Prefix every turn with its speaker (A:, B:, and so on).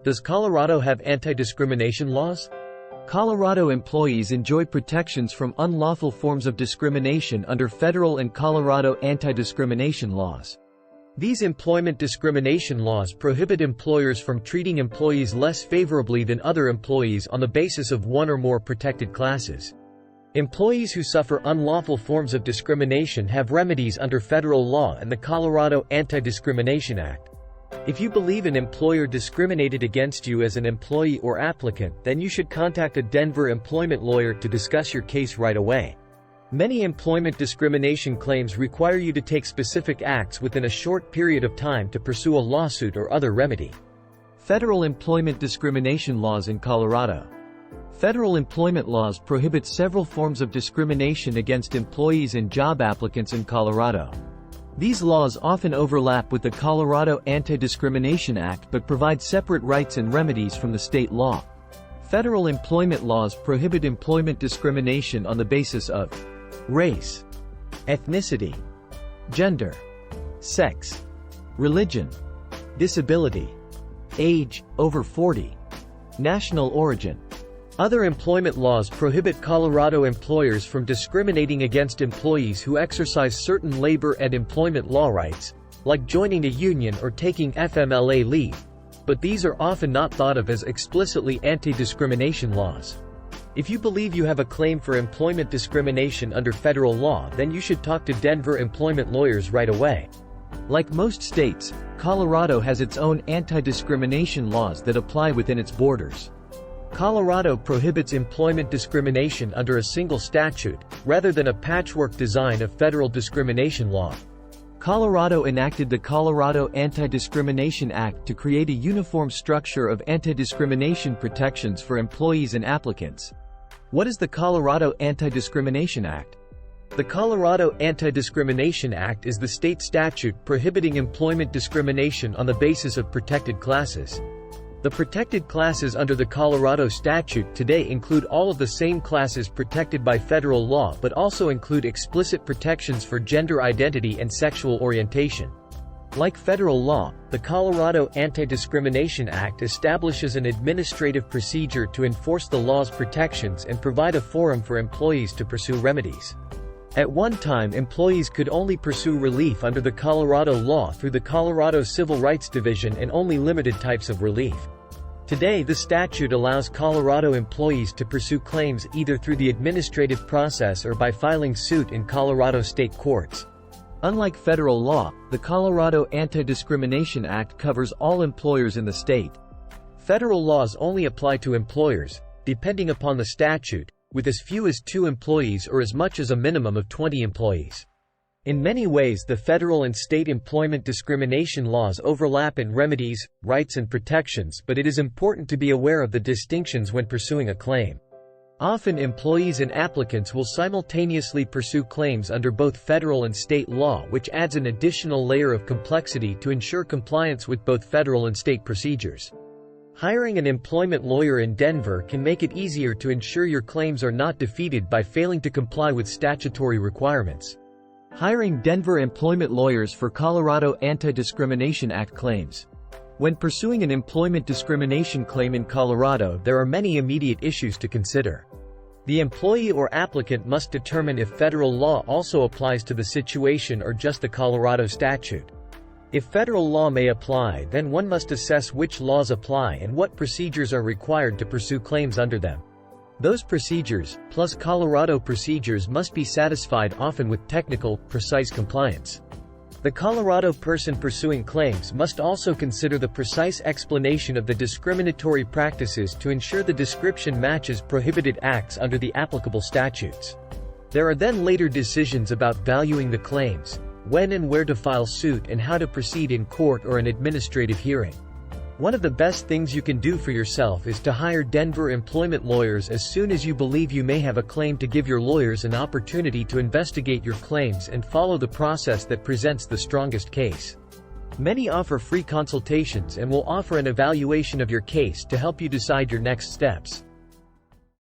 A: Does Colorado have anti-discrimination laws?
B: Colorado employees enjoy protections from unlawful forms of discrimination under federal and Colorado anti-discrimination laws.
A: These employment discrimination laws prohibit employers from treating employees less favorably than other employees on the basis of one or more protected classes. Employees who suffer unlawful forms of discrimination have remedies under federal law and the Colorado Anti Discrimination Act. If you believe an employer discriminated against you as an employee or applicant, then you should contact a Denver employment lawyer to discuss your case right away. Many employment discrimination claims require you to take specific acts within a short period of time to pursue a lawsuit or other remedy.
B: Federal employment discrimination laws in Colorado. Federal employment laws prohibit several forms of discrimination against employees and job applicants in Colorado. These laws often overlap with the Colorado Anti Discrimination Act but provide separate rights and remedies from the state law. Federal employment laws prohibit employment discrimination on the basis of race, ethnicity, gender, sex, religion, disability, age, over 40, national origin.
A: Other employment laws prohibit Colorado employers from discriminating against employees who exercise certain labor and employment law rights, like joining a union or taking FMLA leave, but these are often not thought of as explicitly anti-discrimination laws. If you believe you have a claim for employment discrimination under federal law, then you should talk to Denver employment lawyers right away.
B: Like most states, Colorado has its own anti-discrimination laws that apply within its borders.
A: Colorado prohibits employment discrimination under a single statute, rather than a patchwork design of federal discrimination law.
B: Colorado enacted the Colorado Anti Discrimination Act to create a uniform structure of anti-discrimination protections for employees and applicants. What is the Colorado Anti Discrimination Act?
A: The Colorado Anti Discrimination Act is the state statute prohibiting employment discrimination on the basis of protected classes. The protected classes under the Colorado statute today include all of the same classes protected by federal law but also include explicit protections for gender identity and sexual orientation. Like federal law, the Colorado Anti Discrimination Act establishes an administrative procedure to enforce the law's protections and provide a forum for employees to pursue remedies. At one time, employees could only pursue relief under the Colorado law through the Colorado Civil Rights Division and only limited types of relief. Today, the statute allows Colorado employees to pursue claims either through the administrative process or by filing suit in Colorado state courts.
B: Unlike federal law, the Colorado Anti Discrimination Act covers all employers in the state.
A: Federal laws only apply to employers, depending upon the statute, with as few as 2 employees or as much as a minimum of 20 employees. In many ways, the federal and state employment discrimination laws overlap in remedies, rights and protections, but it is important to be aware of the distinctions when pursuing a claim. Often employees and applicants will simultaneously pursue claims under both federal and state law, which adds an additional layer of complexity to ensure compliance with both federal and state procedures. Hiring an employment lawyer in Denver can make it easier to ensure your claims are not defeated by failing to comply with statutory requirements.
B: Hiring Denver employment lawyers for Colorado Anti Discrimination Act claims. When pursuing an employment discrimination claim in Colorado, there are many immediate issues to consider. The employee or applicant must determine if federal law also applies to the situation or just the Colorado statute. If federal law may apply, then one must assess which laws apply and what procedures are required to pursue claims under them. Those procedures, plus Colorado procedures, must be satisfied, often with technical, precise compliance. The Colorado person pursuing claims must also consider the precise explanation of the discriminatory practices to ensure the description matches prohibited acts under the applicable statutes. There are then later decisions about valuing the claims, when and where to file suit, and how to proceed in court or an administrative hearing. One of the best things you can do for yourself is to hire Denver employment lawyers as soon as you believe you may have a claim, to give your lawyers an opportunity to investigate your claims and follow the process that presents the strongest case. Many offer free consultations and will offer an evaluation of your case to help you decide your next steps.